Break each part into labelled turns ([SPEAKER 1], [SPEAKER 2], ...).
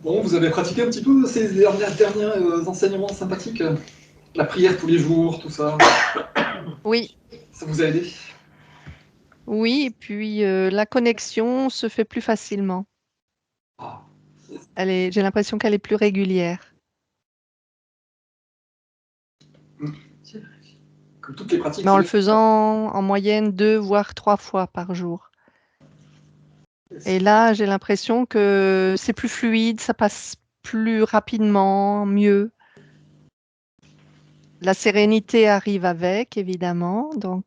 [SPEAKER 1] Bon, vous avez pratiqué un petit peu ces derniers enseignements sympathiques, la prière tous les jours, tout ça.
[SPEAKER 2] Oui.
[SPEAKER 1] Ça vous a aidé?
[SPEAKER 2] Oui, et puis la connexion se fait plus facilement.
[SPEAKER 1] Ah,
[SPEAKER 2] J'ai l'impression qu'elle est plus régulière.
[SPEAKER 1] comme toutes les pratiques.
[SPEAKER 2] Mais en le faisant en moyenne 2 voire 3 fois par jour. Et là, j'ai l'impression que c'est plus fluide, ça passe plus rapidement, mieux. La sérénité arrive avec, évidemment. Donc,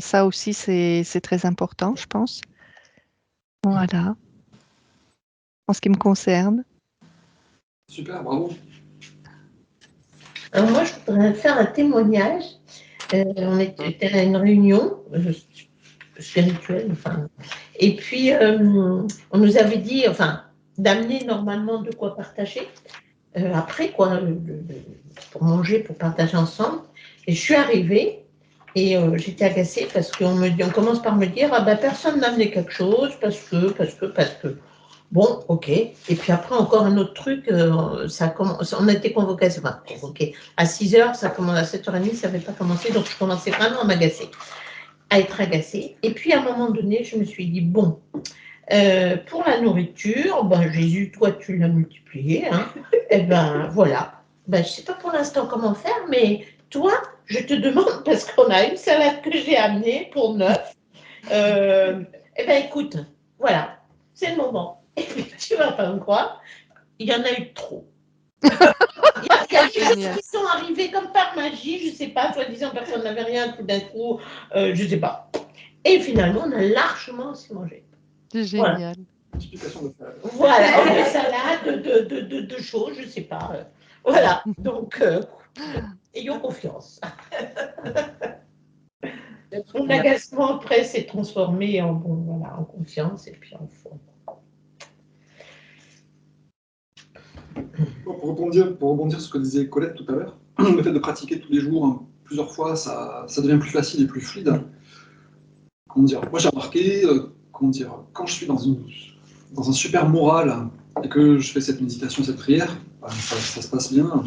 [SPEAKER 2] ça aussi, c'est très important, je pense. Voilà. En ce qui me concerne.
[SPEAKER 1] Super, bravo.
[SPEAKER 3] Alors moi, je voudrais faire un témoignage. On était à une réunion spirituelle, enfin, et puis on nous avait dit, enfin, d'amener normalement de quoi partager. Après, quoi, pour manger, pour partager ensemble. Et je suis arrivée et j'étais agacée parce on commence par me dire, ah ben personne n'a amené quelque chose parce que. Bon, ok. Et puis après, encore un autre truc, on a été convoqués, enfin, convoqués à 6h, ça commence à 7h30, ça n'avait pas commencé, donc je commençais vraiment à m'agacer, à être agacée. Et puis à un moment donné, je me suis dit, bon, pour la nourriture, ben, Jésus, toi, tu l'as multiplié, hein. Et ben voilà. Ben, je ne sais pas pour l'instant comment faire, mais toi, je te demande, parce qu'on a une salade que j'ai amenée pour 9, eh ben écoute, voilà, c'est le moment. Et puis, tu vas pas me croire, il y en a eu trop. Il y a des gens qui sont arrivés comme par magie, je ne sais pas, soi-disant personne n'avait rien, tout d'un coup, je ne sais pas. Et finalement, on a largement aussi mangé.
[SPEAKER 2] C'est génial.
[SPEAKER 3] Voilà, de salade, de choses, je ne sais pas. Voilà, donc, ayons confiance. Mon agacement après s'est transformé en, bon, voilà, en confiance et puis en foi.
[SPEAKER 1] Pour rebondir sur ce que disait Colette tout à l'heure, le fait de pratiquer tous les jours, hein, plusieurs fois, ça devient plus facile et plus fluide. Comment dire, moi j'ai remarqué, quand je suis dans un super moral et que je fais cette méditation, cette prière, ça se passe bien.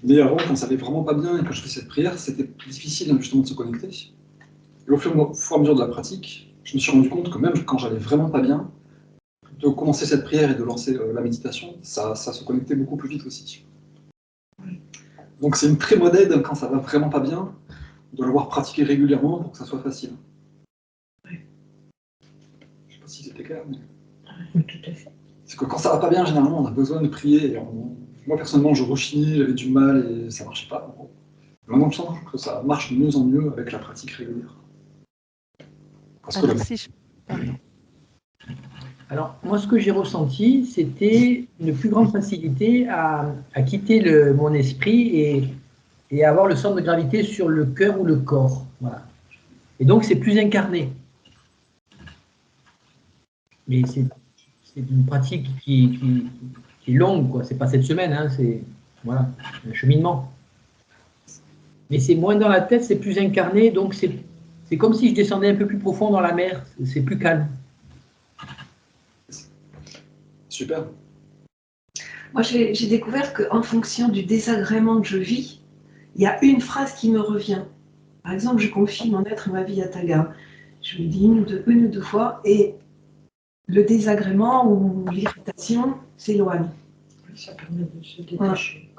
[SPEAKER 1] Mais avant, quand ça allait vraiment pas bien et que je fais cette prière, c'était difficile justement de se connecter. Et au fur et à mesure de la pratique, je me suis rendu compte que même quand j'allais vraiment pas bien, de commencer cette prière et de lancer la méditation, ça se connectait beaucoup plus vite aussi. Donc c'est une très bonne aide quand ça va vraiment pas bien, de l'avoir pratiqué régulièrement pour que ça soit facile.
[SPEAKER 3] Oui.
[SPEAKER 1] Je sais pas si c'était clair, mais...
[SPEAKER 3] Oui, tout à fait.
[SPEAKER 1] C'est que quand ça va pas bien, généralement, on a besoin de prier. Et moi, personnellement, je rechignais, j'avais du mal et ça marchait pas. Maintenant, je sens que ça marche de mieux en mieux avec la pratique régulière.
[SPEAKER 2] Alors, si je... Pardon.
[SPEAKER 4] Alors, moi, ce que j'ai ressenti, c'était une plus grande facilité à quitter mon esprit et à avoir le centre de gravité sur le cœur ou le corps. Voilà. Et donc, c'est plus incarné. Mais c'est une pratique qui est longue, quoi. C'est pas cette semaine, hein, c'est voilà, un cheminement. Mais c'est moins dans la tête, c'est plus incarné, donc c'est comme si je descendais un peu plus profond dans la mer, c'est plus calme.
[SPEAKER 1] Super.
[SPEAKER 5] Moi, j'ai découvert qu'en fonction du désagrément que je vis, il y a une phrase qui me revient. Par exemple, je confie mon être et ma vie à Taga. Je le dis une ou deux fois et le désagrément ou l'irritation s'éloigne.
[SPEAKER 3] Oui, ça permet de se détacher.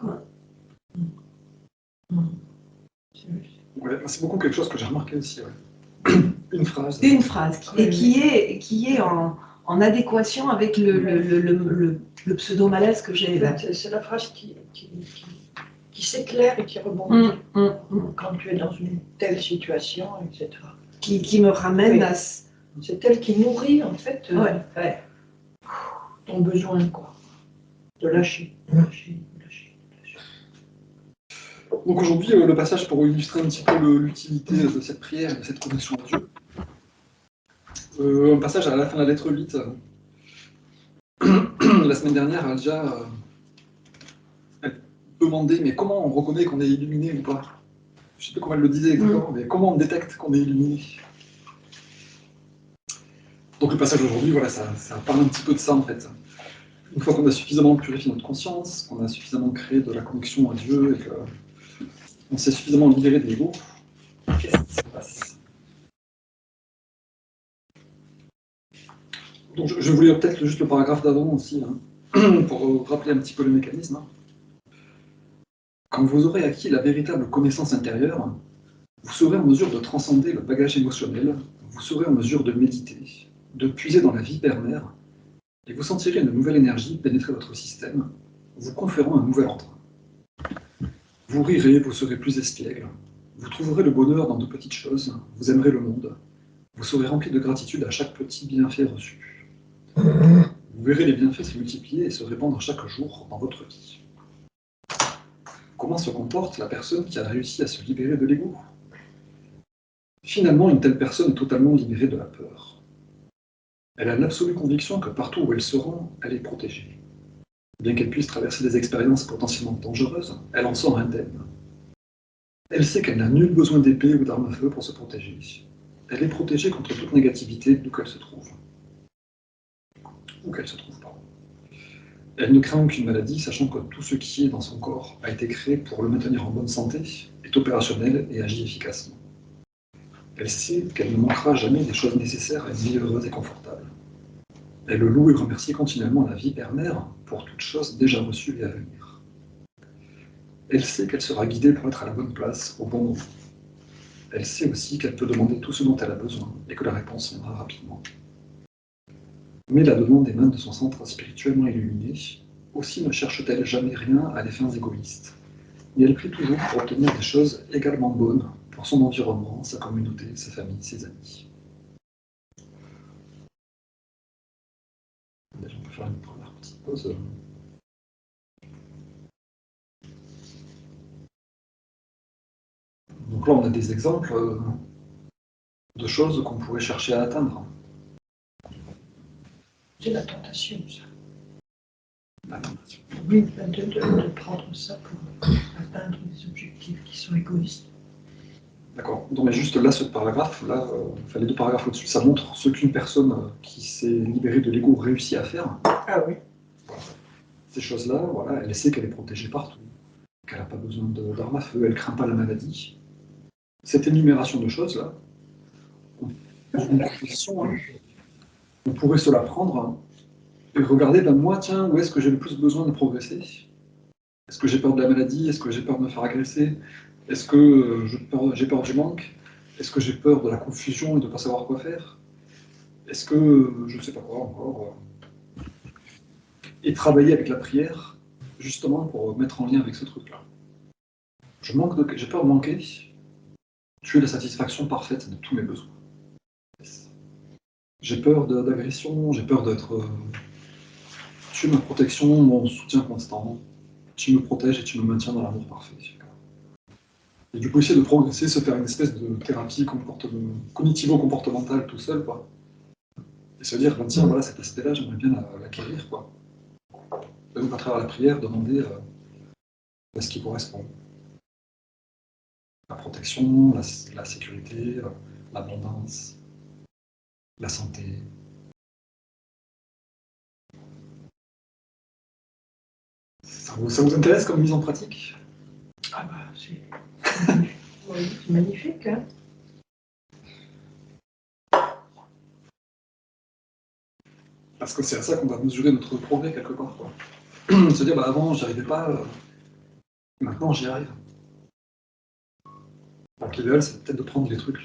[SPEAKER 1] Ouais, c'est beaucoup quelque chose que j'ai remarqué aussi. Ouais. Une phrase.
[SPEAKER 5] Une phrase qui est en adéquation avec le pseudo-malaise que j'ai là.
[SPEAKER 3] C'est la phrase qui s'éclaire et qui rebondit quand tu es dans une telle situation, etc.
[SPEAKER 5] Qui me ramène à...
[SPEAKER 3] C'est elle qui nourrit, en fait, ton besoin, quoi, de lâcher.
[SPEAKER 1] Donc aujourd'hui, le passage pour illustrer un petit peu l'utilité de cette prière et de cette connexion à Dieu. Un passage à la fin de la lettre 8. La semaine dernière, elle a déjà demandé, mais comment on reconnaît qu'on est illuminé ou pas? Je ne sais pas comment elle le disait exactement, mais comment on détecte qu'on est illuminé? Donc le passage d'aujourd'hui, voilà, ça parle un petit peu de ça en fait. Une fois qu'on a suffisamment purifié notre conscience, qu'on a suffisamment créé de la connexion à Dieu et qu'on s'est suffisamment libéré de l'ego, qu'est-ce qui se passe? Donc, je voulais peut-être juste le paragraphe d'avant aussi, hein, pour rappeler un petit peu le mécanisme. Hein. Quand vous aurez acquis la véritable connaissance intérieure, vous serez en mesure de transcender le bagage émotionnel, vous serez en mesure de méditer, de puiser dans la vie permère, et vous sentirez une nouvelle énergie pénétrer votre système, vous conférant un nouvel ordre. Vous rirez, vous serez plus espiègle, vous trouverez le bonheur dans de petites choses, vous aimerez le monde, vous serez rempli de gratitude à chaque petit bienfait reçu. Vous verrez les bienfaits se multiplier et se répandre chaque jour dans votre vie. Comment se comporte la personne qui a réussi à se libérer de l'ego? Finalement, une telle personne est totalement libérée de la peur. Elle a l'absolue conviction que partout où elle se rend, elle est protégée. Bien qu'elle puisse traverser des expériences potentiellement dangereuses, elle en sort indemne. Elle sait qu'elle n'a nul besoin d'épée ou d'arme à feu pour se protéger. Elle est protégée contre toute négativité d'où qu'elle se trouve. Où qu'elle se trouve, pardon. Elle ne craint aucune maladie, sachant que tout ce qui est dans son corps a été créé pour le maintenir en bonne santé, est opérationnel et agit efficacement. Elle sait qu'elle ne manquera jamais des choses nécessaires à une vie heureuse et confortable. Elle loue et remercie continuellement la vie père-mère pour toutes choses déjà reçues et à venir. Elle sait qu'elle sera guidée pour être à la bonne place, au bon moment. Elle sait aussi qu'elle peut demander tout ce dont elle a besoin et que la réponse viendra rapidement. Mais la demande émane de son centre spirituellement illuminé. Aussi ne cherche-t-elle jamais rien à des fins égoïstes. Mais elle prie toujours pour obtenir des choses également bonnes pour son environnement, sa communauté, sa famille, ses amis. Déjà, on peut faire une première petite pause. Donc là, on a des exemples de choses qu'on pourrait chercher à atteindre.
[SPEAKER 6] C'est la tentation, ça.
[SPEAKER 1] La tentation.
[SPEAKER 6] Oui, de prendre ça pour atteindre des objectifs qui sont égoïstes.
[SPEAKER 1] D'accord. Donc, mais juste là, ce paragraphe, là, enfin, les deux paragraphes au-dessus, ça montre ce qu'une personne qui s'est libérée de l'ego réussit à faire.
[SPEAKER 6] Ah oui.
[SPEAKER 1] Voilà. Ces choses-là, voilà, elle sait qu'elle est protégée partout, qu'elle n'a pas besoin d'armes à feu, elle ne craint pas la maladie. Cette énumération de choses-là, une proposition, hein, on pourrait se la prendre hein, et regarder, ben moi, tiens, où est-ce que j'ai le plus besoin de progresser? Est-ce que j'ai peur de la maladie? Est-ce que j'ai peur de me faire agresser? Est-ce que j'ai peur du manque? Est-ce que j'ai peur de la confusion et de ne pas savoir quoi faire? Est-ce que je ne sais pas quoi encore? Et travailler avec la prière, justement pour mettre en lien avec ce truc-là. J'ai peur de manquer. Tu es la satisfaction parfaite de tous mes besoins. J'ai peur d'agression, j'ai peur d'être... tu es ma protection, mon soutien constant. Tu me protèges et tu me maintiens dans l'amour parfait. Et du coup, essayer de progresser, se faire une espèce de thérapie cognitivo-comportementale tout seul, quoi. Et se dire, ben, tiens, voilà, cet aspect-là, j'aimerais bien l'acquérir, quoi. Et donc, à travers la prière, demander ce qui correspond. La protection, la sécurité, l'abondance, la santé. Ça vous intéresse comme mise en pratique?
[SPEAKER 6] Ah bah, c'est oui, c'est magnifique, hein.
[SPEAKER 1] Parce que c'est à ça qu'on va mesurer notre progrès quelque part, quoi. Se dire, bah, avant, j'y arrivais pas, maintenant, j'y arrive. Donc l'idéal, c'est peut-être de prendre les trucs,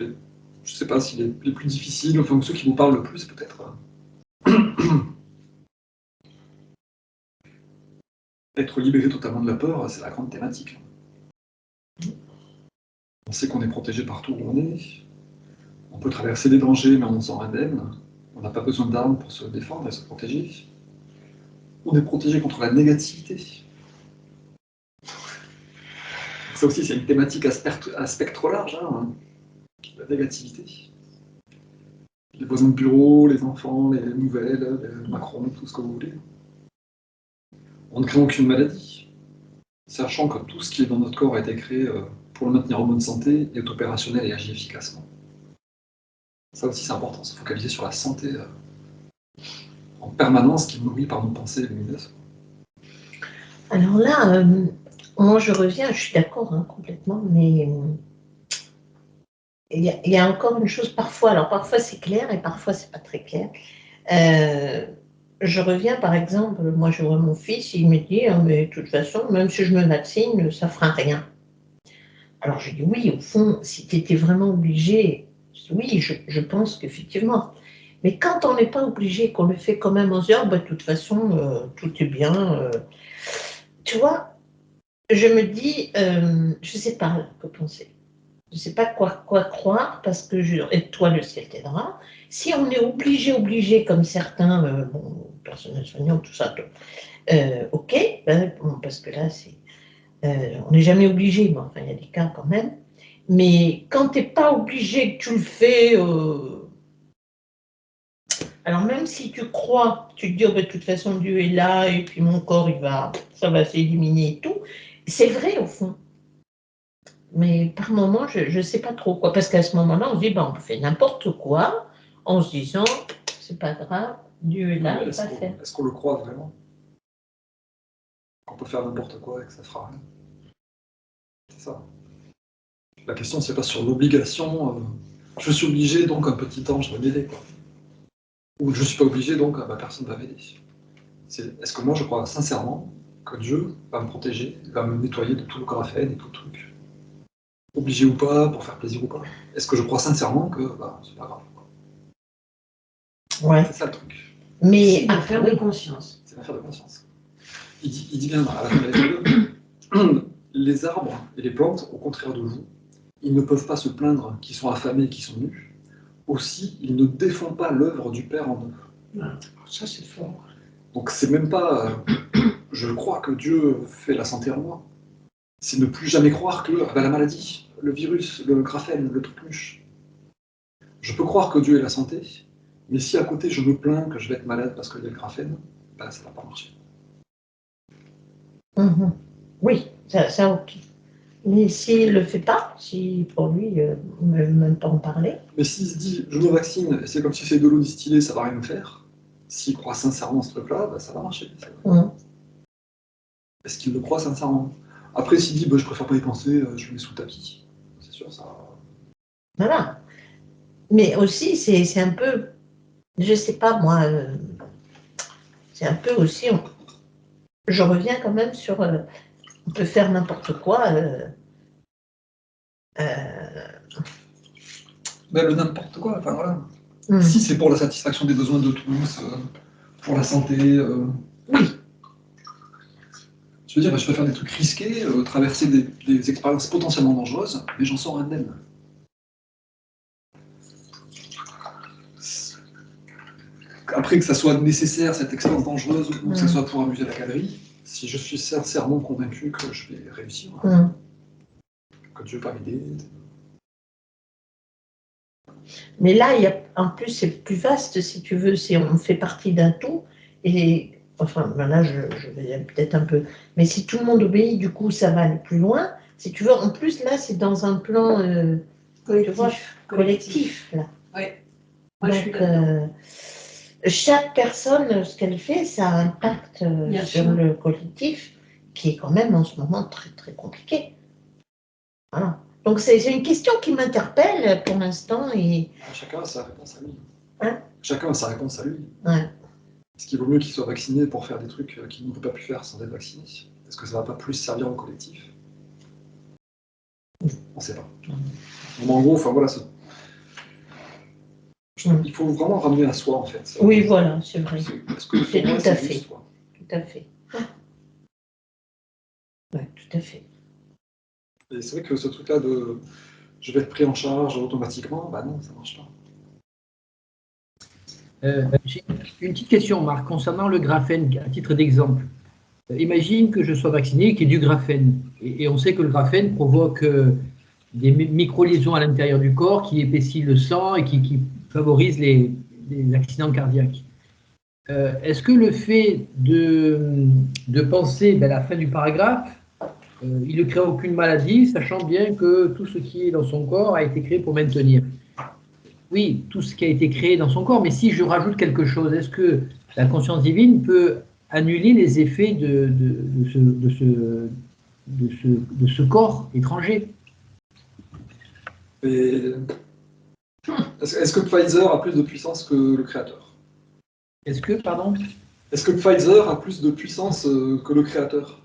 [SPEAKER 1] je sais pas si les plus difficiles, enfin ceux qui vous parlent le plus, peut-être. Être libéré totalement de la peur, c'est la grande thématique. On sait qu'on est protégé partout où on est. On peut traverser des dangers, mais on en sort indemne. On n'a pas besoin d'armes pour se défendre et se protéger. On est protégé contre la négativité. Ça aussi, c'est une thématique à spectre large, hein, la négativité. Les voisins de bureau, les enfants, les nouvelles, les Macron, tout ce que vous voulez. On ne craint aucune maladie, sachant que tout ce qui est dans notre corps a été créé pour le maintenir en bonne santé, est opérationnel et agit efficacement. Ça aussi, c'est important, se focaliser sur la santé en permanence qui me nourrit par nos pensées lumineuses.
[SPEAKER 3] Alors là, moi je reviens, je suis d'accord hein, complètement, mais il y a encore une chose parfois, alors parfois c'est clair et parfois c'est pas très clair. Je reviens par exemple, moi je vois mon fils, il me dit, ah, mais de toute façon, même si je me vaccine, ça fera rien. Alors je dis oui, au fond, si tu étais vraiment obligé, oui, je pense qu'effectivement. Mais quand on n'est pas obligé, qu'on le fait quand même en se disant, bah, de toute façon, tout est bien. Tu vois, je me dis, je ne sais pas quoi penser. Je ne sais pas quoi croire, parce que, et toi, le ciel t'aidera. Si on est obligé, comme certains, bon, personnel soignant, tout ça, ok, ben, bon, parce que là, c'est, on n'est jamais obligé, mais enfin, il y a des cas quand même. Mais quand tu n'es pas obligé, que tu le fais, alors même si tu crois, tu te dis, oh, ben, de toute façon, Dieu est là, et puis mon corps, ça va s'éliminer et tout, c'est vrai au fond. Mais par moment, je ne sais pas trop quoi, parce qu'à ce moment-là, on se dit, ben, on fait n'importe quoi, en se disant, c'est pas grave, Dieu est là, il va faire.
[SPEAKER 1] Est-ce qu'on le croit vraiment? Qu'on peut faire n'importe quoi et que ça fera rien? C'est ça. La question, c'est pas sur l'obligation, je suis obligé, donc un petit temps, je vais m'aider, quoi. Ou je ne suis pas obligé, donc personne ne va m'aider. Est-ce que moi, je crois sincèrement que Dieu va me protéger, va me nettoyer de tout le graphène et tout le truc? Obligé ou pas, pour faire plaisir ou pas? Est-ce que je crois sincèrement que c'est pas grave, quoi?
[SPEAKER 3] Ouais.
[SPEAKER 1] C'est ça le truc.
[SPEAKER 3] Mais
[SPEAKER 5] c'est une affaire de conscience.
[SPEAKER 1] C'est une affaire de conscience. Il dit bien à la fin de la les arbres et les plantes, au contraire de vous, ils ne peuvent pas se plaindre qu'ils sont affamés et qu'ils sont nus. Aussi, ils ne défont pas l'œuvre du Père en eux.
[SPEAKER 6] Ah, ça, c'est fort.
[SPEAKER 1] Donc c'est même pas je crois que Dieu fait la santé en moi. C'est ne plus jamais croire que la maladie, le virus, le graphène, le truc-muche. Je peux croire que Dieu est la santé, mais si à côté je me plains que je vais être malade parce qu'il y a le graphène, ça ne va pas marcher.
[SPEAKER 3] Oui, ça ok. Mais s'il ne le fait pas, si pour lui, ne même pas en parler.
[SPEAKER 1] Mais s'il se dit, je me vaccine, et c'est comme si c'est de l'eau distillée, ça va rien me faire, s'il croit sincèrement ce truc-là, ça va marcher. Est-ce qu'il le croit sincèrement? Après, s'il dit, je préfère pas y penser, je le mets sous le tapis, c'est sûr, ça...
[SPEAKER 3] Voilà. Mais aussi, c'est un peu, je sais pas moi, c'est un peu aussi, je reviens quand même sur, on peut faire n'importe quoi.
[SPEAKER 1] Le n'importe quoi, enfin voilà. Si c'est pour la satisfaction des besoins de tous, pour la santé...
[SPEAKER 3] Oui.
[SPEAKER 1] Je veux dire, je peux faire des trucs risqués, traverser des expériences potentiellement dangereuses, mais j'en sors indemne. Après que ça soit nécessaire, cette expérience dangereuse, ou que ça soit pour amuser la galerie, si je suis sincèrement convaincu que je vais réussir, que Dieu va m'aider. Mais
[SPEAKER 3] là, en plus, c'est plus vaste, si tu veux, on fait partie d'un tout, et enfin, là, je vais peut-être un peu, mais si tout le monde obéit, du coup, ça va aller plus loin. Si tu veux, en plus, là, c'est dans un plan collectif, là.
[SPEAKER 5] Oui.
[SPEAKER 3] Donc, chaque personne, ce qu'elle fait, ça a un impact sur le collectif, qui est quand même en ce moment très, très compliqué. Voilà. Donc, c'est une question qui m'interpelle pour l'instant.
[SPEAKER 1] Chacun a sa réponse à lui.
[SPEAKER 3] Hein?
[SPEAKER 1] Chacun a sa réponse à lui.
[SPEAKER 3] Ouais.
[SPEAKER 1] Est-ce qu'il vaut mieux qu'il soit vacciné pour faire des trucs qu'il ne peut pas plus faire sans être vacciné? Est-ce que ça ne va pas plus servir au collectif? On ne sait pas. Donc, en gros, enfin voilà, il faut vraiment ramener à soi, en fait.
[SPEAKER 3] Oui, voilà, c'est vrai.
[SPEAKER 1] C'est tout à fait. Juste,
[SPEAKER 3] tout à fait. Ouais, tout à fait.
[SPEAKER 1] Et c'est vrai que ce truc-là de je vais être pris en charge automatiquement, non, ça ne marche pas.
[SPEAKER 4] J'ai une petite question, Marc, concernant le graphène, à titre d'exemple. Imagine que je sois vacciné, qu'il y ait du graphène. Et on sait que le graphène provoque des micro-lésions à l'intérieur du corps qui épaississent le sang et qui favorisent les accidents cardiaques. Est-ce que le fait de penser, la fin du paragraphe, il ne crée aucune maladie, sachant bien que tout ce qui est dans son corps a été créé pour maintenir? Oui, tout ce qui a été créé dans son corps, mais si je rajoute quelque chose, est-ce que la conscience divine peut annuler les effets de ce corps étranger.
[SPEAKER 1] Et est-ce que Pfizer a plus de puissance que le créateur?
[SPEAKER 4] Est-ce que, pardon?
[SPEAKER 1] Est-ce que Pfizer a plus de puissance que le créateur?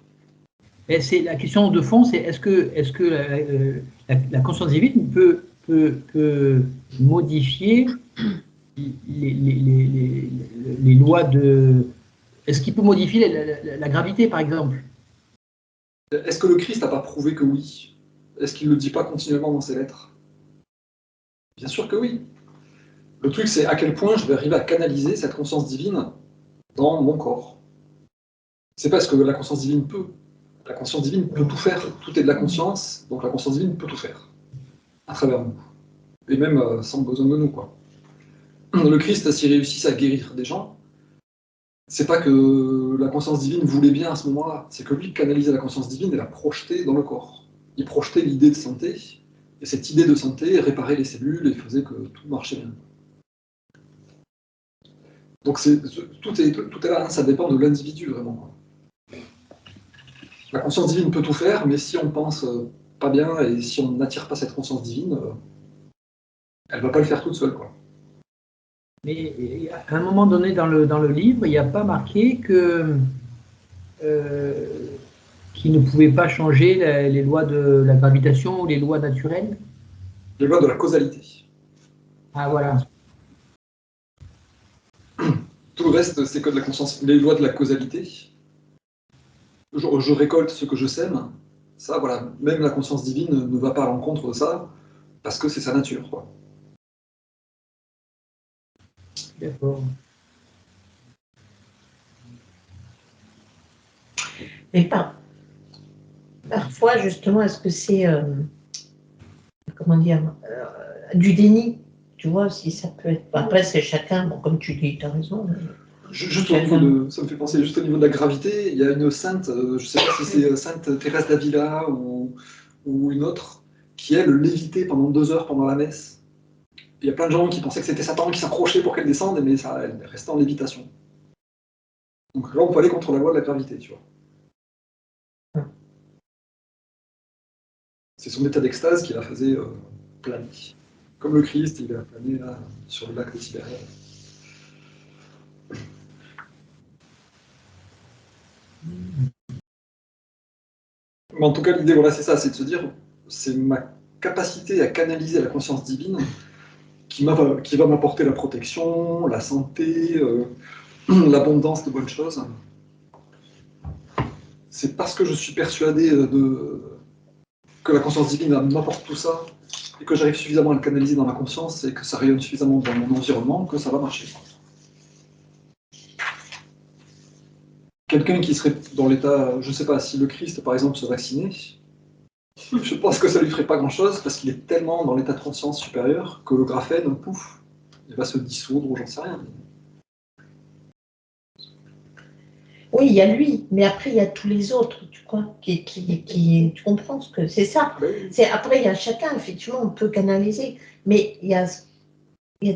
[SPEAKER 4] Et c'est la question de fond, c'est est-ce que la conscience divine peut modifier les lois de... Est-ce qu'il peut modifier la gravité, par exemple?
[SPEAKER 1] Est-ce que le Christ n'a pas prouvé que oui? Est-ce qu'il ne le dit pas continuellement dans ses lettres? Bien sûr que oui. Le truc, c'est à quel point je vais arriver à canaliser cette conscience divine dans mon corps. C'est pas ce que la conscience divine peut. La conscience divine peut tout faire. Tout est de la conscience, donc la conscience divine peut tout faire. À travers nous. Et même sans besoin de nous, quoi. Le Christ, s'il réussissait à guérir des gens, c'est pas que la conscience divine voulait bien à ce moment-là, c'est que lui canalisait la conscience divine et la projetait dans le corps. Il projetait l'idée de santé, et cette idée de santé réparait les cellules et faisait que tout marchait bien. Donc tout est là, hein, ça dépend de l'individu vraiment. La conscience divine peut tout faire, mais si on pense pas bien et si on n'attire pas cette conscience divine, elle va pas le faire toute seule, quoi.
[SPEAKER 4] Mais à un moment donné dans le livre, il n'y a pas marqué que qu'il ne pouvait pas changer les lois de la gravitation ou les lois naturelles?
[SPEAKER 1] Les lois de la causalité.
[SPEAKER 4] Ah voilà.
[SPEAKER 1] Tout le reste, c'est que de la conscience. Les lois de la causalité. Je récolte ce que je sème. Ça, voilà. Même la conscience divine ne va pas à l'encontre de ça, parce que c'est sa nature, quoi.
[SPEAKER 4] D'accord.
[SPEAKER 3] Et parfois, justement, est-ce que c'est, comment dire, du déni? Tu vois, si ça peut être. Après, c'est chacun, bon, comme tu dis, tu as raison.
[SPEAKER 1] Juste au niveau de, ça me fait penser, juste au niveau de la gravité, il y a une sainte, je ne sais pas si c'est Sainte Thérèse d'Avila ou une autre, qui elle lévitait pendant 2 heures pendant la messe. Il y a plein de gens qui pensaient que c'était Satan qui s'accrochait pour qu'elle descende, mais ça, elle restait en lévitation. Donc là, on peut aller contre la loi de la gravité, tu vois. C'est son état d'extase qui la faisait planer. Comme le Christ, il a plané là, sur le lac de Tibériade. Mais en tout cas, l'idée, voilà, c'est ça, c'est de se dire, c'est ma capacité à canaliser la conscience divine qui va m'apporter la protection, la santé, l'abondance de bonnes choses. C'est parce que je suis persuadé que la conscience divine m'apporte tout ça, et que j'arrive suffisamment à le canaliser dans ma conscience, et que ça rayonne suffisamment dans mon environnement, que ça va marcher. Quelqu'un qui serait dans l'état, je ne sais pas, si le Christ, par exemple, se vaccinait, je pense que ça lui ferait pas grand-chose, parce qu'il est tellement dans l'état de conscience supérieur que le graphène, pouf, il va se dissoudre, ou j'en sais rien.
[SPEAKER 3] Oui, il y a lui, mais après, il y a tous les autres, tu crois, tu comprends ce que c'est ça. Après, il y a chacun, effectivement, on peut canaliser, mais il y a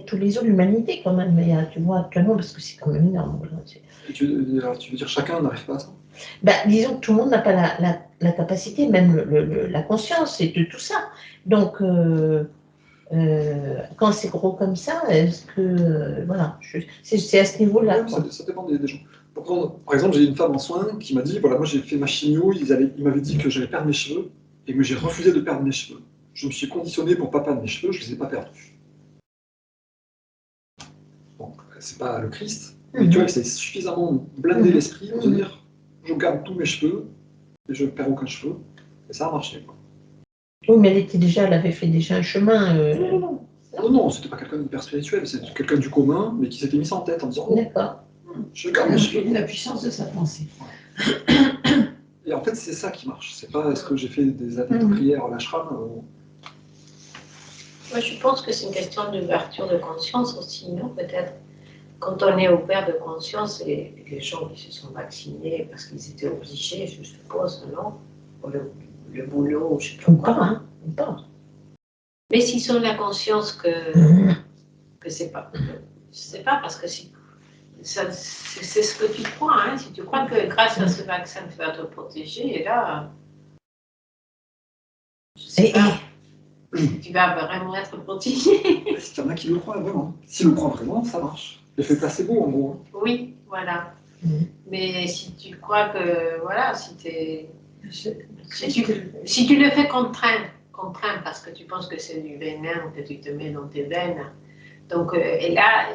[SPEAKER 3] tous les autres, l'humanité quand même, tu vois, actuellement, parce que c'est quand même énorme.
[SPEAKER 1] Alors, tu veux dire chacun n'arrive pas à ça?
[SPEAKER 3] Disons que tout le monde n'a pas la capacité, même la conscience et de tout ça. Donc, quand c'est gros comme ça, est-ce que, voilà, c'est à ce niveau-là.
[SPEAKER 1] Ça dépend des gens. Par exemple, j'ai une femme en soins qui m'a dit, voilà, moi j'ai fait ma chimio, ils m'avaient dit que j'allais perdre mes cheveux, et que j'ai refusé de perdre mes cheveux. Je me suis conditionné pour ne pas perdre mes cheveux, je ne les ai pas perdus. Bon, c'est pas le Christ, mais tu vois, c'est suffisamment blindé l'esprit pour se dire, je garde tous mes cheveux, et je ne perds aucun cheveu, et ça a marché, quoi.
[SPEAKER 3] Oui, mais elle avait fait déjà un chemin.
[SPEAKER 1] Non, c'était pas quelqu'un d'hyper spirituel, c'est quelqu'un du commun, mais qui s'était mis ça en tête en disant,
[SPEAKER 3] D'accord.
[SPEAKER 1] Je garde mes cheveux.
[SPEAKER 6] La puissance de sa pensée.
[SPEAKER 1] Et en fait, c'est ça qui marche. C'est pas est-ce que j'ai fait des années de prière à l'ashram.
[SPEAKER 7] Moi, je pense que c'est une question d'ouverture de conscience aussi, non? Peut-être. Quand on est ouvert de conscience, et les gens qui se sont vaccinés parce qu'ils étaient obligés, je suppose, non? Pour le boulot, je sais pas quoi.
[SPEAKER 3] Pas.
[SPEAKER 7] Mais s'ils ont la conscience que c'est pas. Je sais pas, parce que si c'est ce que tu crois. Hein. Si tu crois que grâce à ce vaccin, tu vas te protéger, et là, je sais pas, tu vas vraiment être protégé.
[SPEAKER 1] Est-ce qu'il y en a qui le croient vraiment? S'ils le croient vraiment, ça marche. L'effet placebo, en gros.
[SPEAKER 7] Oui, voilà. Mais si tu crois que, voilà, si tu le fais contraint parce que tu penses que c'est du venin que tu te mets dans tes veines, donc, et là,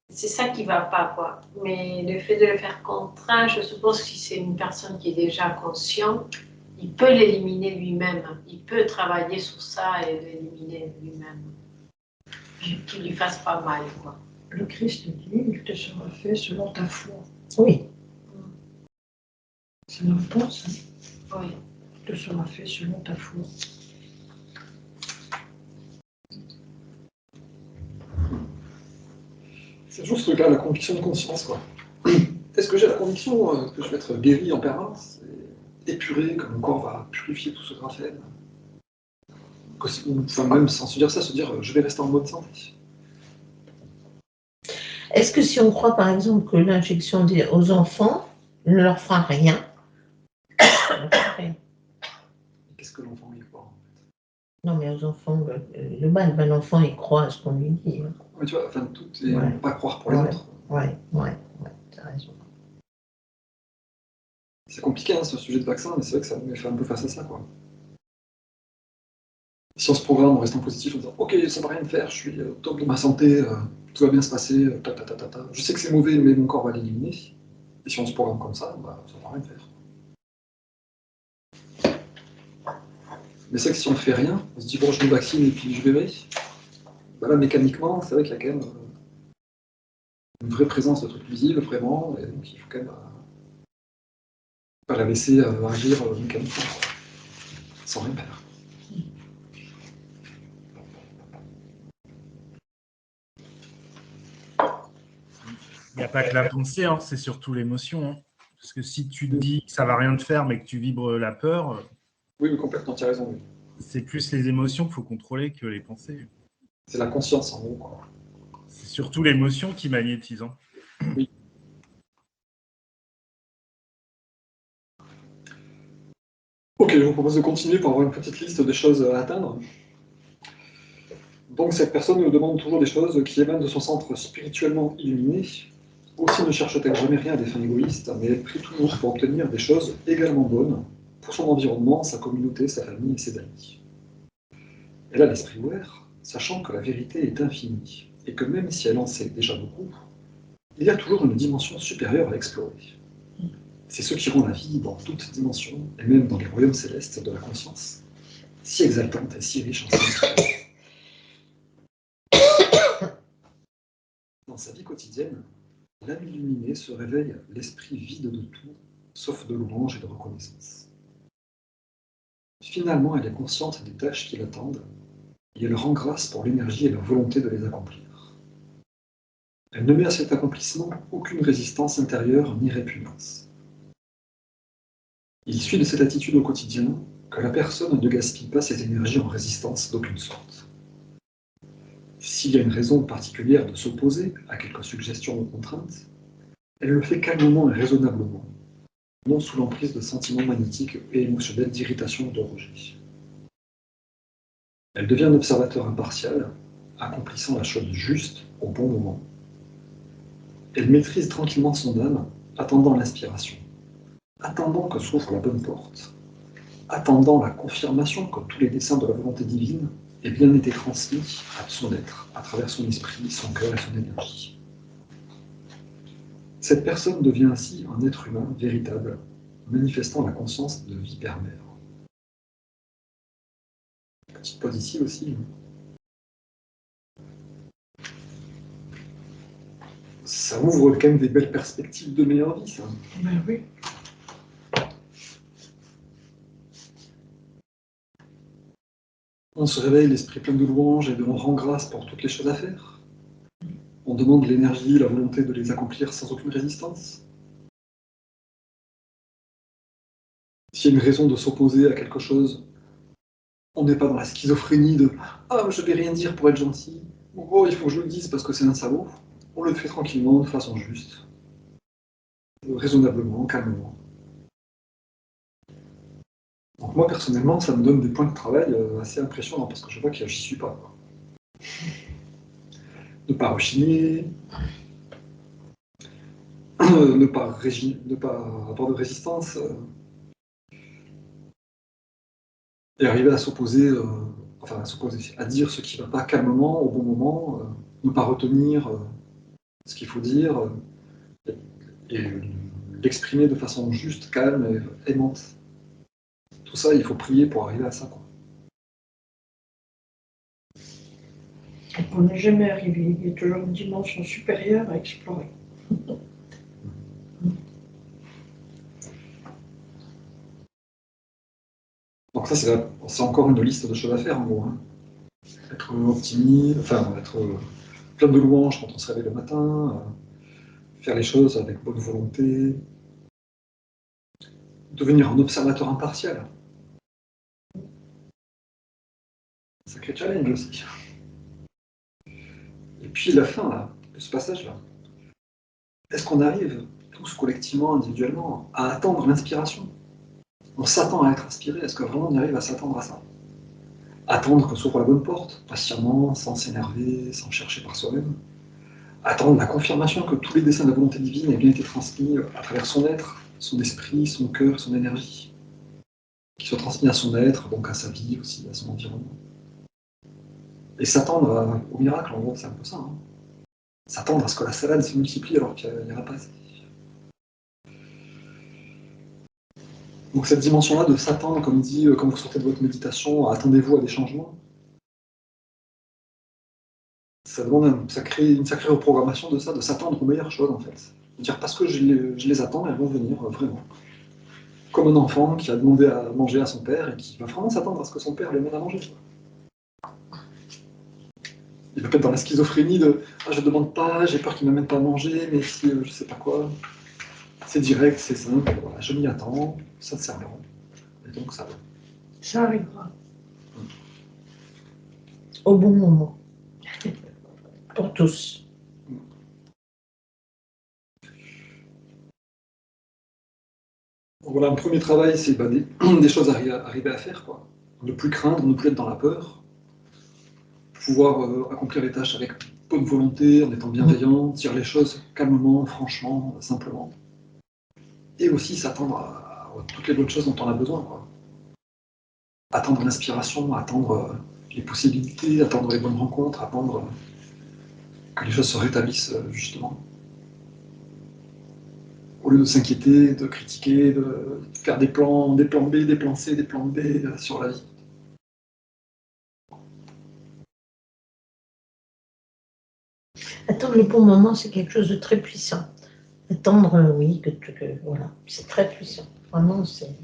[SPEAKER 7] c'est ça qui va pas, quoi. Mais le fait de le faire contraint, je suppose que si c'est une personne qui est déjà consciente, il peut l'éliminer lui-même. Il peut travailler sur ça et l'éliminer lui-même. Qu'il lui fasse pas mal, quoi.
[SPEAKER 6] Le Christ dit, il te sera fait selon ta foi.
[SPEAKER 3] Oui.
[SPEAKER 6] C'est une réponse, hein.
[SPEAKER 7] Oui.
[SPEAKER 6] Il te sera fait selon ta foi.
[SPEAKER 1] C'est toujours ce truc-là, la conviction de conscience, quoi. Est-ce que j'ai la conviction que je vais être guéri en permanence, et épuré, que mon corps va purifier tout ce graphène? Ou enfin, même sans se dire ça, se dire je vais rester en bonne santé.
[SPEAKER 3] Est-ce que si on croit par exemple que l'injection aux enfants ne leur fera rien,
[SPEAKER 1] Qu'est-ce que l'enfant y croit?
[SPEAKER 3] Non, mais aux enfants, le mal, ben, l'enfant il croit à ce qu'on lui dit. Hein.
[SPEAKER 1] Mais tu vois, enfin, tout est
[SPEAKER 3] Ouais.
[SPEAKER 1] pas croire pour les autres.
[SPEAKER 3] Ouais, t'as raison.
[SPEAKER 1] C'est compliqué, hein, ce sujet de vaccin, mais c'est vrai que ça me fait un peu face à ça, quoi. Si on se programme en restant positif, en disant ok, ça va rien me faire, je suis au top de ma santé, tout va bien se passer, je sais que c'est mauvais, mais mon corps va l'éliminer. Et si on se programme comme ça, bah, ça va rien faire. Mais c'est vrai que si on ne fait rien, on se dit bon, je me vaccine et puis je verrai. Bah là, mécaniquement, c'est vrai qu'il y a quand même une vraie présence de trucs visibles, vraiment, et donc il faut quand même pas la laisser agir mécaniquement, quoi, sans rien faire.
[SPEAKER 8] Il n'y a pas que la pensée, hein, c'est surtout l'émotion. Hein. Parce que si tu te dis que ça va rien te faire, mais que tu vibres la peur,
[SPEAKER 1] oui, mais complètement, tu as raison. Oui.
[SPEAKER 8] C'est plus les émotions qu'il faut contrôler que les pensées.
[SPEAKER 1] C'est la conscience, en gros, quoi.
[SPEAKER 8] C'est surtout l'émotion qui magnétise. Hein.
[SPEAKER 1] Oui. Ok, je vous propose de continuer pour avoir une petite liste des choses à atteindre. Donc cette personne nous demande toujours des choses qui émanent de son centre spirituellement illuminé. Aussi ne cherche-t-elle jamais rien à des fins égoïstes, mais elle prie toujours pour obtenir des choses également bonnes pour son environnement, sa communauté, sa famille et ses amis. Elle a l'esprit ouvert, sachant que la vérité est infinie, et que même si elle en sait déjà beaucoup, il y a toujours une dimension supérieure à explorer. C'est ce qui rend la vie dans toute dimension, et même dans les royaumes célestes de la conscience, si exaltante et si riche en signification. Dans sa vie quotidienne, l'âme illuminée se réveille l'esprit vide de tout, sauf de louange et de reconnaissance. Finalement, elle est consciente des tâches qui l'attendent, et elle rend grâce pour l'énergie et la volonté de les accomplir. Elle ne met à cet accomplissement aucune résistance intérieure ni répugnance. Il suit de cette attitude au quotidien que la personne ne gaspille pas ses énergies en résistance d'aucune sorte. S'il y a une raison particulière de s'opposer à quelque suggestion ou contrainte, elle le fait calmement et raisonnablement, non sous l'emprise de sentiments magnétiques et émotionnels d'irritation ou de rejet. Elle devient un observateur impartial, accomplissant la chose juste au bon moment. Elle maîtrise tranquillement son âme, attendant l'inspiration, attendant que s'ouvre la bonne porte, attendant la confirmation que tous les desseins de la volonté divine aient bien été transmis à son être, à travers son esprit, son cœur et son énergie. Cette personne devient ainsi un être humain véritable, manifestant la conscience de vie père-mère. Petite pause ici aussi. Ça ouvre quand même des belles perspectives de meilleure vie, ça.
[SPEAKER 6] Ben oui.
[SPEAKER 1] On se réveille l'esprit plein de louanges et on rend grâce pour toutes les choses à faire. On demande l'énergie, la volonté de les accomplir sans aucune résistance. S'il y a une raison de s'opposer à quelque chose, on n'est pas dans la schizophrénie de « Ah, je vais rien dire pour être gentil » ou « Oh, il faut que je le dise parce que c'est un salaud ». on le fait tranquillement, de façon juste, raisonnablement, calmement. Donc moi, personnellement, ça me donne des points de travail assez impressionnants, parce que je vois que j'y suis pas, quoi. Ne pas rechigner, ne pas avoir de résistance, et arriver à s'opposer, à dire ce qui ne va pas calmement, au bon moment, ne pas retenir ce qu'il faut dire, et l'exprimer de façon juste, calme et aimante. Tout ça, il faut prier pour arriver à ça, quoi.
[SPEAKER 6] On n'est jamais arrivé. Il y a toujours une dimension supérieure à explorer.
[SPEAKER 1] Donc ça, c'est encore une liste de choses à faire, en gros, hein. Être optimiste, être plein de louanges quand on se réveille le matin, faire les choses avec bonne volonté, devenir un observateur impartial. Sacré challenge aussi. Et puis la fin là, de ce passage-là. Est-ce qu'on arrive tous collectivement, individuellement, à attendre l'inspiration? On s'attend à être inspiré, est-ce que vraiment on arrive à s'attendre à ça? Attendre que s'ouvre la bonne porte, patiemment, sans s'énerver, sans chercher par soi-même. Attendre la confirmation que tous les desseins de la volonté divine aient bien été transmis à travers son être, son esprit, son cœur, son énergie, qui soient transmis à son être, donc à sa vie aussi, à son environnement. Et s'attendre au miracle, en gros, c'est un peu ça, hein. S'attendre à ce que la salade se multiplie alors qu'il n'y en a pas assez. Donc cette dimension-là de s'attendre, comme dit, quand vous sortez de votre méditation, attendez-vous à des changements, ça crée une sacrée reprogrammation de ça, de s'attendre aux meilleures choses en fait. De dire parce que je les attends, elles vont venir, vraiment. Comme un enfant qui a demandé à manger à son père et qui va vraiment s'attendre à ce que son père lui demande à manger. Il va peut-être dans la schizophrénie de « Ah, je ne demande pas, j'ai peur qu'il ne m'amène pas à manger, mais si je sais pas quoi ». C'est direct, c'est simple, voilà, je m'y attends, sincèrement. Et donc ça va.
[SPEAKER 6] Ça arrivera.
[SPEAKER 3] Au bon moment. Pour tous.
[SPEAKER 1] Voilà, un premier travail, c'est des choses à arriver à faire, quoi. Ne plus craindre, ne plus être dans la peur. Pouvoir accomplir les tâches avec bonne volonté, en étant bienveillant, dire les choses calmement, franchement, simplement. Et aussi s'attendre à toutes les bonnes choses dont on a besoin, quoi. Attendre l'inspiration, attendre les possibilités, attendre les bonnes rencontres, attendre que les choses se rétablissent justement. Au lieu de s'inquiéter, de critiquer, de faire des plans B, des plans C, des plans D sur la vie.
[SPEAKER 3] Attendre le bon moment, c'est quelque chose de très puissant. Attendre, oui, voilà, c'est très puissant. Vraiment, c'est.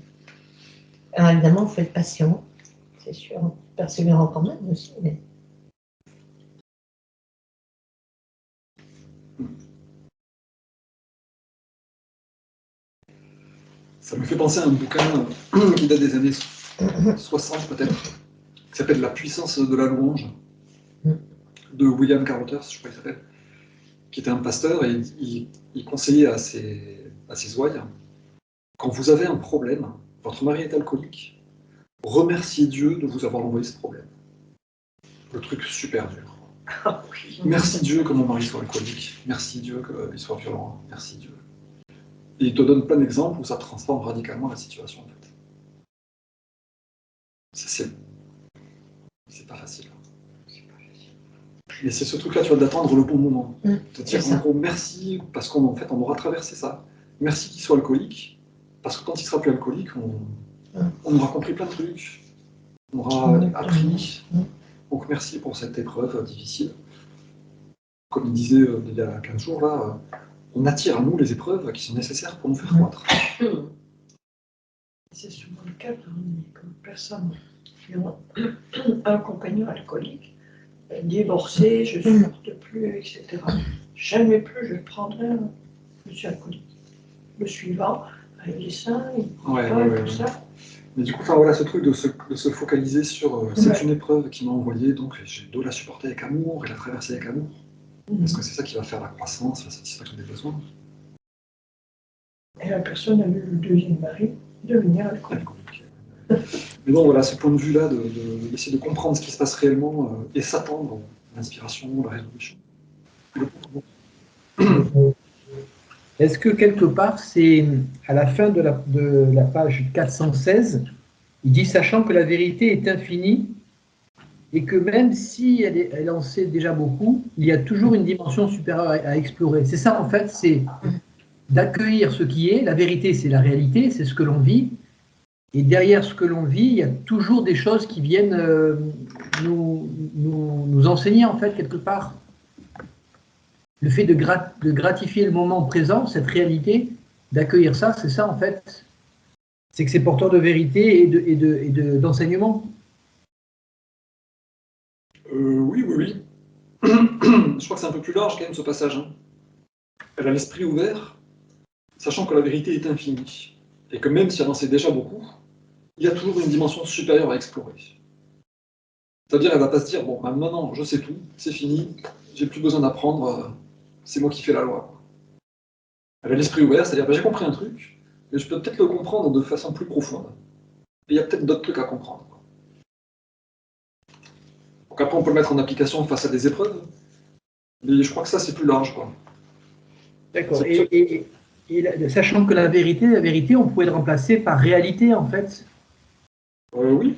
[SPEAKER 3] Alors, évidemment, il faut être patient, c'est sûr. Persévérant quand même aussi, mais.
[SPEAKER 1] Ça me fait penser à un bouquin qui date des années 60 peut-être, qui s'appelle La puissance de la louange, de William Carothers, je crois qu'il s'appelle, qui était un pasteur et il conseillait à ses ouailles, quand vous avez un problème, votre mari est alcoolique, remerciez Dieu de vous avoir envoyé ce problème. Le truc super dur.
[SPEAKER 6] Ah oui.
[SPEAKER 1] Merci Dieu que mon mari soit alcoolique, merci Dieu qu'il soit violent, merci Dieu. Et il te donne plein d'exemples où ça transforme radicalement la situation en fait. C'est pas facile. Mais c'est ce truc-là, tu vois, d'attendre le bon moment. De dire en gros merci, parce qu'en fait, on aura traversé ça. Merci qu'il soit alcoolique, parce que quand il sera plus alcoolique, on aura compris plein de trucs, on aura appris. Donc merci pour cette épreuve difficile. Comme il disait il y a 15 jours, là, on attire à nous les épreuves qui sont nécessaires pour nous faire croître.
[SPEAKER 6] C'est souvent le cas dans les personnes qui ont un compagnon alcoolique, divorcé, je ne supporte plus, etc. Jamais plus je prendrai un monsieur alcoolique. Le suivant, il est sain, il prend pas, tout ça.
[SPEAKER 1] Mais du coup, voilà, ce truc de se focaliser sur c'est une épreuve qui m'a envoyé, donc je dois la supporter avec amour et la traverser avec amour. Parce que c'est ça qui va faire la croissance, la satisfaction des besoins.
[SPEAKER 6] Et la personne a eu le deuxième mari devenir alcoolique.
[SPEAKER 1] Mais bon, voilà, ce point de vue-là, d'essayer de comprendre ce qui se passe réellement et s'attendre à l'inspiration, la résolution.
[SPEAKER 4] Est-ce que quelque part, c'est à la fin de la page 416, il dit, sachant que la vérité est infinie et que même si elle en sait déjà beaucoup, il y a toujours une dimension supérieure à explorer. C'est ça, en fait, c'est d'accueillir ce qui est. La vérité, c'est la réalité, c'est ce que l'on vit. Et derrière ce que l'on vit, il y a toujours des choses qui viennent nous enseigner, en fait, quelque part. Le fait de gratifier le moment présent, cette réalité, d'accueillir ça, c'est ça, en fait. C'est que c'est porteur de vérité et d'enseignement.
[SPEAKER 1] Oui, oui, oui. Je crois que c'est un peu plus large, quand même, ce passage. Hein. Elle a l'esprit ouvert, sachant que la vérité est infinie. Et que même si elle en sait déjà beaucoup, il y a toujours une dimension supérieure à explorer. C'est-à-dire, elle ne va pas se dire, bon, maintenant, je sais tout, c'est fini, j'ai plus besoin d'apprendre, c'est moi qui fais la loi. Elle a l'esprit ouvert, c'est-à-dire, ben, j'ai compris un truc, mais je peux peut-être le comprendre de façon plus profonde. Et il y a peut-être d'autres trucs à comprendre. Donc après, on peut le mettre en application face à des épreuves, mais je crois que ça, c'est plus large, quoi.
[SPEAKER 4] D'accord. Sachant que la vérité, on pourrait le remplacer par réalité, en fait.
[SPEAKER 1] Oui.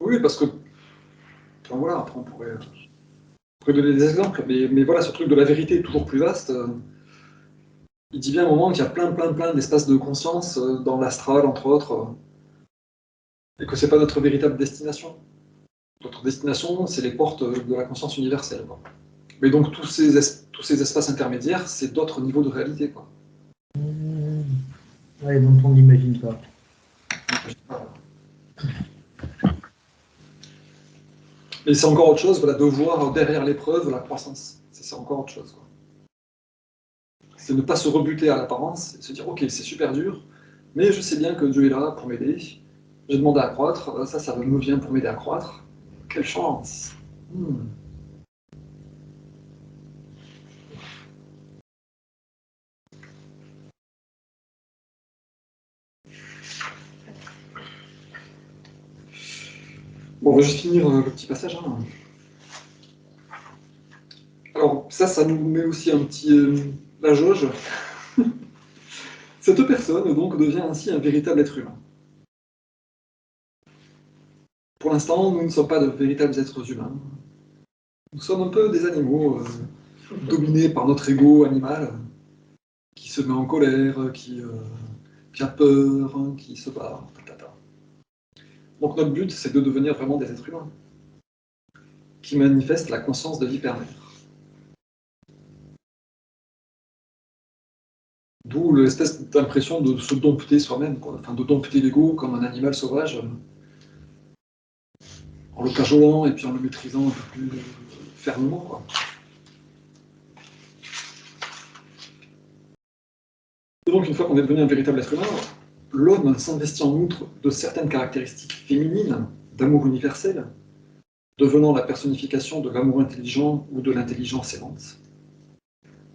[SPEAKER 1] Oui, parce que, enfin, voilà, après on pourrait donner des exemples, mais voilà, ce truc de la vérité est toujours plus vaste. Il dit bien à un moment qu'il y a plein d'espaces de conscience dans l'astral, entre autres, et que c'est pas notre véritable destination. Notre destination, c'est les portes de la conscience universelle, quoi. Mais donc tous ces espaces intermédiaires, c'est d'autres niveaux de réalité, quoi.
[SPEAKER 4] Ouais, dont on n'imagine pas.
[SPEAKER 1] Et c'est encore autre chose, voilà, de voir derrière l'épreuve la croissance. C'est encore autre chose, quoi. C'est ne pas se rebuter à l'apparence et se dire, ok, c'est super dur, mais je sais bien que Dieu est là pour m'aider. J'ai demandé à croître, ça me vient pour m'aider à croître. Quelle chance! Bon, on va juste finir le petit passage. Hein. Alors, ça nous met aussi un petit... la jauge. Cette personne, donc, devient ainsi un véritable être humain. Pour l'instant, nous ne sommes pas de véritables êtres humains. Nous sommes un peu des animaux dominés par notre ego animal, qui se met en colère, qui a peur, qui se bat, patata. Donc notre but, c'est de devenir vraiment des êtres humains, qui manifestent la conscience de l'hypermère. D'où l'espèce d'impression de se dompter soi-même, enfin de dompter l'ego comme un animal sauvage, en le cajolant et puis en le maîtrisant un peu plus fermement, quoi. Et donc une fois qu'on est devenu un véritable être humain, l'homme s'investit en outre de certaines caractéristiques féminines d'amour universel, devenant la personnification de l'amour intelligent ou de l'intelligence aimante.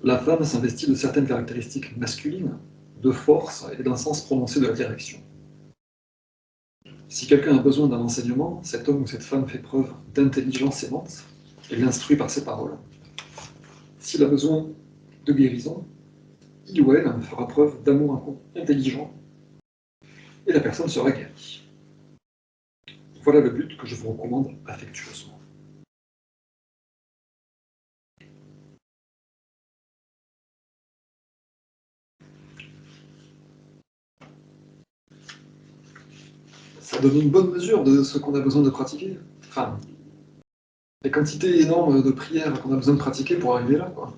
[SPEAKER 1] La femme s'investit de certaines caractéristiques masculines, de force et d'un sens prononcé de la direction. Si quelqu'un a besoin d'un enseignement, cet homme ou cette femme fait preuve d'intelligence aimante et l'instruit par ses paroles. S'il a besoin de guérison, il ou elle fera preuve d'amour intelligent et la personne sera guérie. Voilà le but que je vous recommande affectueusement. Ça donne une bonne mesure de ce qu'on a besoin de pratiquer. Enfin, les quantités énormes de prières qu'on a besoin de pratiquer pour arriver là, quoi.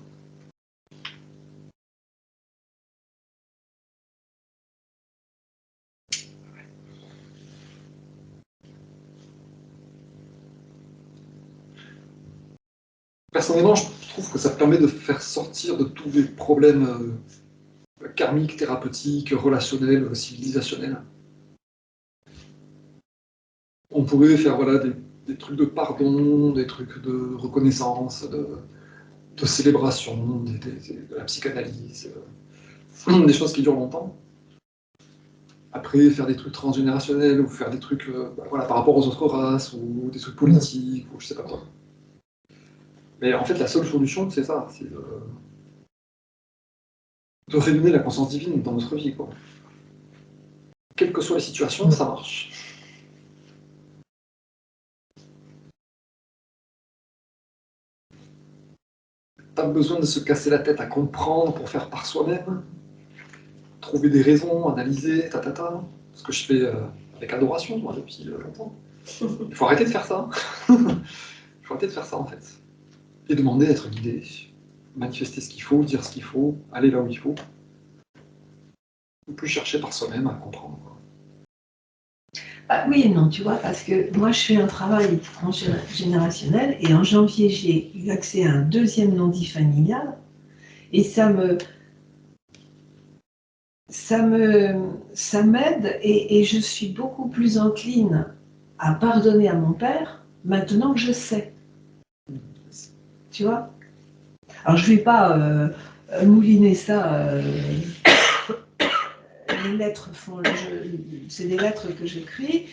[SPEAKER 1] Personnellement, je trouve que ça permet de faire sortir de tous les problèmes karmiques, thérapeutiques, relationnels, civilisationnels. pourrait faire voilà, des trucs de pardon, des trucs de reconnaissance, de célébration, de la psychanalyse, des choses qui durent longtemps. Après, faire des trucs transgénérationnels ou faire des trucs voilà, par rapport aux autres races ou des trucs politiques ou je sais pas quoi. Mais en fait, la seule solution, c'est ça, c'est de réunir la conscience divine dans notre vie, quoi. Quelle que soit la situation, ça marche. Pas besoin de se casser la tête à comprendre pour faire par soi-même, trouver des raisons, analyser, ce que je fais avec adoration, moi, depuis longtemps. Il faut arrêter de faire ça. Il faut arrêter de faire ça, en fait. Et demander à être guidé, manifester ce qu'il faut, dire ce qu'il faut, aller là où il faut. Ne plus chercher par soi-même à comprendre, quoi.
[SPEAKER 5] Bah, oui et non, tu vois, parce que moi je fais un travail transgénérationnel et en janvier j'ai eu accès à un deuxième non-dit familial et ça m'aide et je suis beaucoup plus encline à pardonner à mon père maintenant que je sais. Tu vois? Alors je ne vais pas mouliner ça. Les lettres c'est des lettres que j'écris.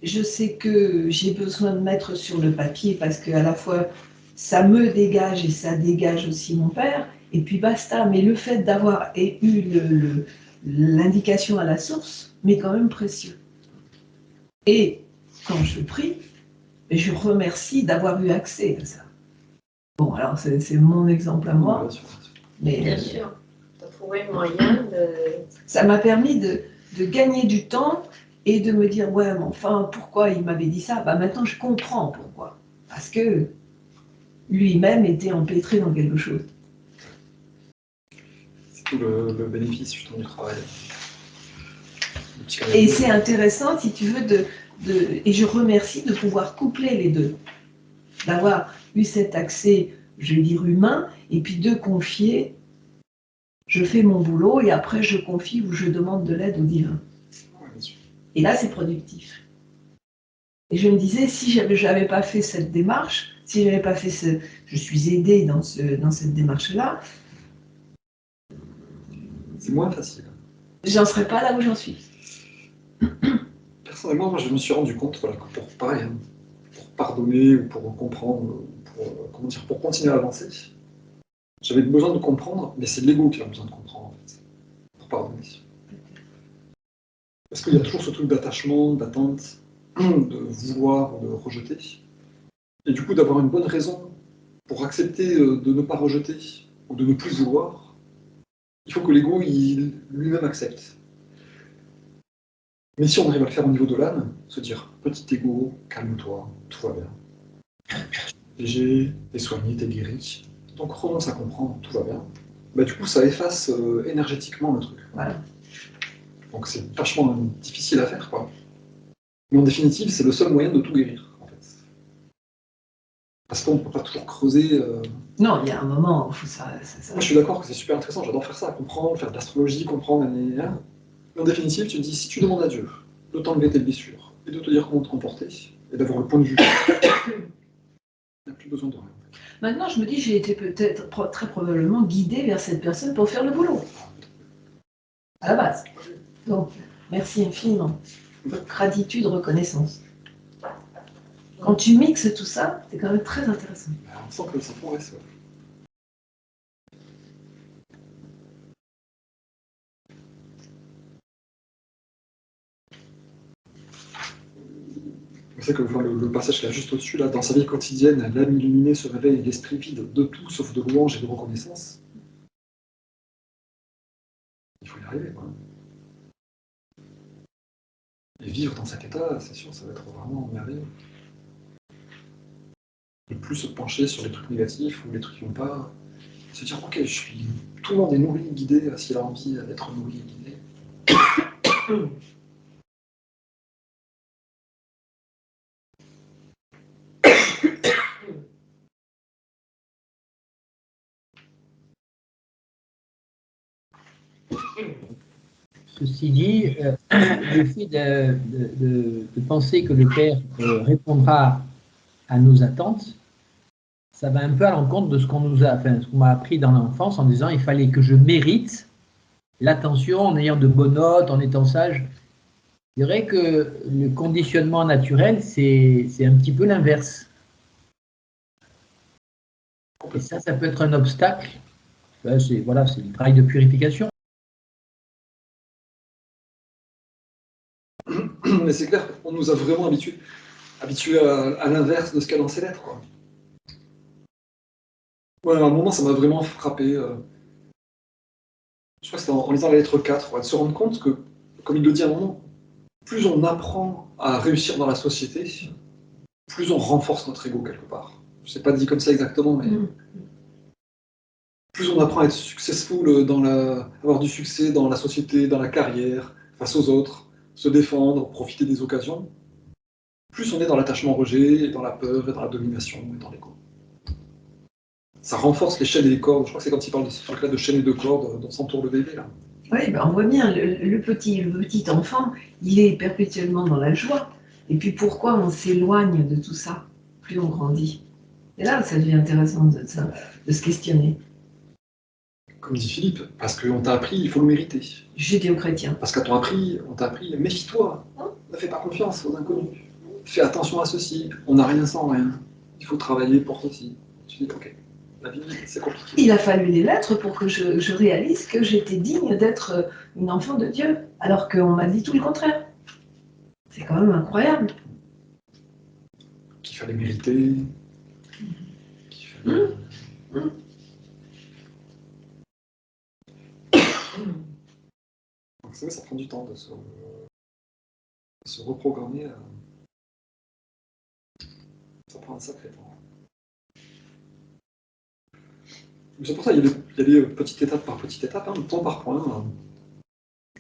[SPEAKER 5] Je sais que j'ai besoin de mettre sur le papier parce que à la fois ça me dégage et ça dégage aussi mon père. Et puis basta. Mais le fait d'avoir eu l'indication à la source m'est quand même précieux. Et quand je prie, je remercie d'avoir eu accès à ça. Bon, alors c'est mon exemple à moi. Mais
[SPEAKER 7] Bien sûr, tu as trouvé le moyen de...
[SPEAKER 5] Ça m'a permis de gagner du temps et de me dire, ouais, mais enfin, pourquoi il m'avait dit ça? Bah, maintenant, je comprends pourquoi. Parce que lui-même était empêtré dans quelque chose.
[SPEAKER 1] C'est tout le bénéfice, justement, du travail.
[SPEAKER 5] Et c'est intéressant, si tu veux, et je remercie de pouvoir coupler les deux. D'avoir eu cet accès, je vais dire, humain, et puis de confier, je fais mon boulot, et après, je confie ou je demande de l'aide au divin. Et là, c'est productif. Et je me disais, si j'avais pas fait cette démarche, si j'avais pas fait je suis aidée dans cette démarche-là,
[SPEAKER 1] c'est moins facile.
[SPEAKER 5] J'en serais pas là où j'en suis.
[SPEAKER 1] Personnellement, moi, je me suis rendu compte voilà, que pour pardonner ou pour comprendre, pour continuer à avancer, j'avais besoin de comprendre, mais c'est l'ego qui a besoin de comprendre, en fait, pour pardonner. Parce qu'il y a toujours ce truc d'attachement, d'attente, de vouloir, de rejeter. Et du coup, d'avoir une bonne raison pour accepter de ne pas rejeter ou de ne plus vouloir, il faut que l'ego lui-même accepte. Mais si on arrive à le faire au niveau de l'âme, se dire petit ego, calme-toi, tout va bien. Léger, t'es soigné, t'es guéri. Donc renonce à comprendre, tout va bien. Bah, du coup, ça efface énergétiquement le truc.
[SPEAKER 5] Voilà.
[SPEAKER 1] Donc c'est vachement difficile à faire, quoi. Mais en définitive, c'est le seul moyen de tout guérir, en fait. Parce qu'on ne peut pas toujours creuser.
[SPEAKER 5] Non, il y a un moment où ça.
[SPEAKER 1] Moi, je suis d'accord que c'est super intéressant, j'adore faire ça, comprendre, faire de l'astrologie, comprendre, mais en définitive, tu te dis, si tu demandes à Dieu de t'enlever tes blessures et de te dire comment te comporter, et d'avoir le point de vue, il n'y a plus besoin de rien.
[SPEAKER 5] Maintenant, je me dis, j'ai été peut-être très probablement guidée vers cette personne pour faire le boulot. À la base. Donc, merci infiniment. Gratitude, reconnaissance. Quand tu mixes tout ça, c'est quand même très intéressant.
[SPEAKER 1] On sent que ça progresse. C'est que le passage qui est juste au-dessus, là, dans sa vie quotidienne, l'âme illuminée se réveille et l'esprit vide de tout sauf de louange et de reconnaissance. Il faut y arriver, quoi. Et vivre dans cet état, c'est sûr, ça va être vraiment merveilleux. Ne plus se pencher sur les trucs négatifs ou les trucs qui vont pas. Se dire, ok, tout le monde est nourri, guidé, s'il a envie d'être nourri et guidé.
[SPEAKER 4] Ceci dit, le fait de penser que le Père répondra à nos attentes, ça va un peu à l'encontre de ce qu'on m'a appris dans l'enfance en disant il fallait que je mérite l'attention en ayant de bonnes notes, en étant sage. Je dirais que le conditionnement naturel, c'est un petit peu l'inverse. Et ça peut être un obstacle. Ben, c'est le travail de purification.
[SPEAKER 1] Mais c'est clair, on nous a vraiment habitués à l'inverse de ce qu'a dans ces lettres, quoi. Ouais, à un moment, ça m'a vraiment frappé. Je crois que c'était en lisant la lettre 4, de se rendre compte que, comme il le dit à un moment, plus on apprend à réussir dans la société, plus on renforce notre ego quelque part. Je sais pas dit comme ça exactement, mais plus on apprend à être successful, avoir du succès dans la société, dans la carrière, face aux autres, se défendre, profiter des occasions, plus on est dans l'attachement-rejet, dans la peur, et dans la domination, et dans l'ego. Ça renforce les chaînes et les cordes. Je crois que c'est quand il parle de ce truc-là de chaînes et de cordes dont s'entoure le bébé, là.
[SPEAKER 5] Oui, ben on voit bien, le petit enfant, il est perpétuellement dans la joie. Et puis pourquoi on s'éloigne de tout ça, plus on grandit? Et là, ça devient intéressant de se questionner.
[SPEAKER 1] Comme dit Philippe, parce qu'on t'a appris, il faut le mériter.
[SPEAKER 5] Judéo-chrétien.
[SPEAKER 1] Parce qu'on t'a appris, méfie-toi, ne fais pas confiance aux inconnus. Fais attention à ceci, on n'a rien sans rien. Il faut travailler pour ceci. Tu dis, ok, la vie, c'est compliqué.
[SPEAKER 5] Il a fallu les lettres pour que je réalise que j'étais digne d'être une enfant de Dieu, alors qu'on m'a dit tout le contraire. C'est quand même incroyable.
[SPEAKER 1] Qu'il fallait mériter. Qu'il fallait... Donc, ça prend du temps de se reprogrammer. Ça prend un sacré temps. C'est pour ça qu'il y a des petites étapes par petite étape, point par point.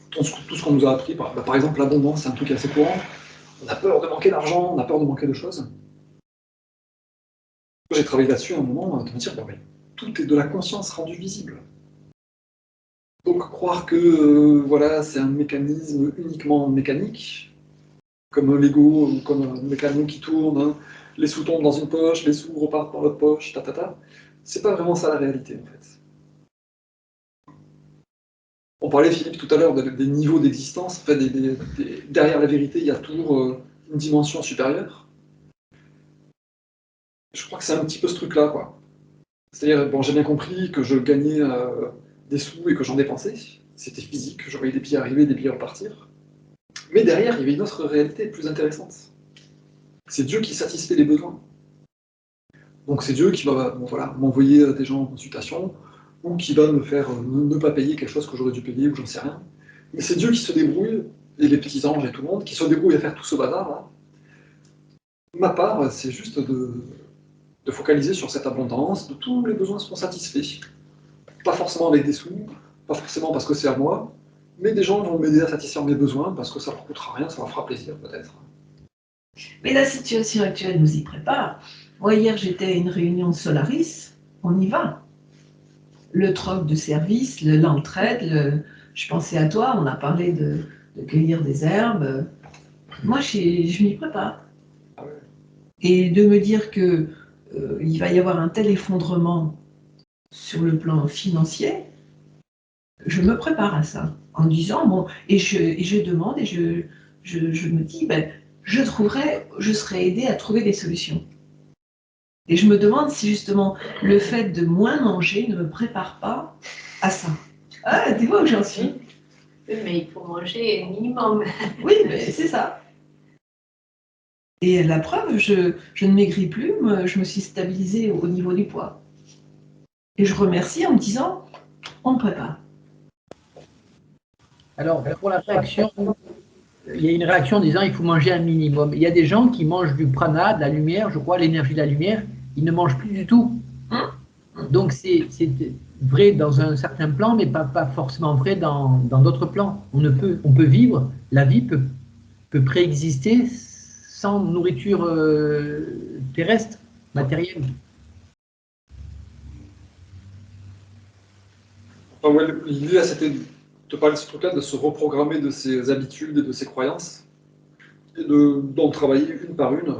[SPEAKER 1] Tout ce qu'on nous a appris, par exemple l'abondance, c'est un truc assez courant. On a peur de manquer d'argent, on a peur de manquer de choses. J'ai travaillé là-dessus à un moment, de me dire, mais tout est de la conscience rendue visible. Donc croire que voilà, c'est un mécanisme uniquement mécanique, comme l'ego ou comme un mécanisme qui tourne, les sous tombent dans une poche, les sous repartent dans l'autre poche, c'est pas vraiment ça la réalité en fait. On parlait, Philippe, tout à l'heure des niveaux d'existence. En fait, derrière la vérité, il y a toujours une dimension supérieure. Je crois que c'est un petit peu ce truc-là, quoi. C'est-à-dire, bon, j'ai bien compris que je gagnais des sous et que j'en dépensais. C'était physique, je voyais des billets arriver, des billets repartir. Mais derrière, il y avait une autre réalité plus intéressante. C'est Dieu qui satisfait les besoins. Donc c'est Dieu qui va m'envoyer des gens en consultation, ou qui va me faire ne pas payer quelque chose que j'aurais dû payer, ou j'en sais rien. Mais c'est Dieu qui se débrouille, et les petits anges et tout le monde, qui se débrouillent à faire tout ce bazar-là. Ma part, c'est juste de focaliser sur cette abondance, de tous les besoins seront satisfaits. Pas forcément avec des sous, pas forcément parce que c'est à moi, mais des gens vont m'aider à satisfaire mes besoins, parce que ça leur coûtera rien, ça leur fera plaisir peut-être.
[SPEAKER 5] Mais la situation actuelle nous y prépare. Moi, hier, j'étais à une réunion de Solaris, on y va. Le troc de service, l'entraide, je pensais à toi, on a parlé de cueillir des herbes. Moi, je m'y prépare. Et de me dire que il va y avoir un tel effondrement sur le plan financier, je me prépare à ça, en disant, bon, et je demande, et je me dis, ben, je serai aidée à trouver des solutions. Et je me demande si justement le fait de moins manger ne me prépare pas à ça. Ah, tu vois où j'en suis?
[SPEAKER 7] Oui, mais il faut manger minimum.
[SPEAKER 5] Oui, mais c'est ça. Et la preuve, je ne maigris plus, je me suis stabilisée au niveau du poids. Et je remercie en me disant, on me prépare.
[SPEAKER 4] Alors, pour la réaction, il y a une réaction disant il faut manger un minimum. Il y a des gens qui mangent du prana, de la lumière, je crois, l'énergie de la lumière, ils ne mangent plus du tout. Donc c'est vrai dans un certain plan, mais pas forcément vrai dans d'autres plans. On peut vivre, la vie peut préexister sans nourriture terrestre, matérielle.
[SPEAKER 1] Enfin, ouais, l'idée, c'était te parler de ce truc-là, de se reprogrammer de ses habitudes et de ses croyances, et d'en travailler une par une,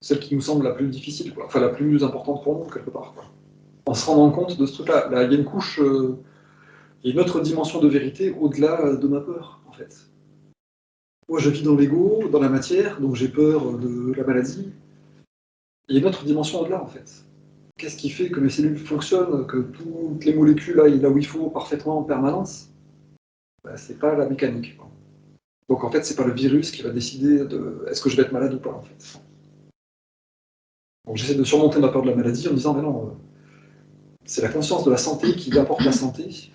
[SPEAKER 1] celle qui nous semble la plus difficile, quoi. Enfin la plus importante pour nous, quelque part, quoi. En se rendant compte de ce truc-là. Là, il y a une couche, il y a une autre dimension de vérité au-delà de ma peur, en fait. Moi, je vis dans l'ego, dans la matière, donc j'ai peur de la maladie. Il y a une autre dimension au-delà, en fait. Qu'est-ce qui fait que mes cellules fonctionnent, que toutes les molécules aillent là où il faut parfaitement en permanence? Ben, c'est pas la mécanique, quoi. Donc en fait, c'est pas le virus qui va décider de est-ce que je vais être malade ou pas, en fait. Donc j'essaie de surmonter ma peur de la maladie en disant, mais non, c'est la conscience de la santé qui apporte la santé.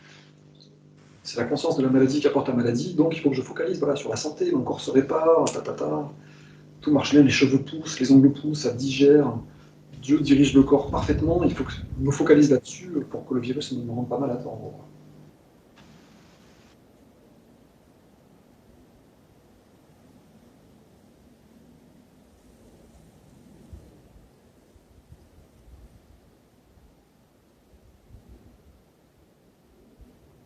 [SPEAKER 1] C'est la conscience de la maladie qui apporte la maladie, donc il faut que je focalise voilà, sur la santé, mon corps se répare, tout marche bien, les cheveux poussent, les ongles poussent, ça digère, Dieu dirige le corps parfaitement, il faut que je me focalise là-dessus pour que le virus ne me rende pas malade, en gros.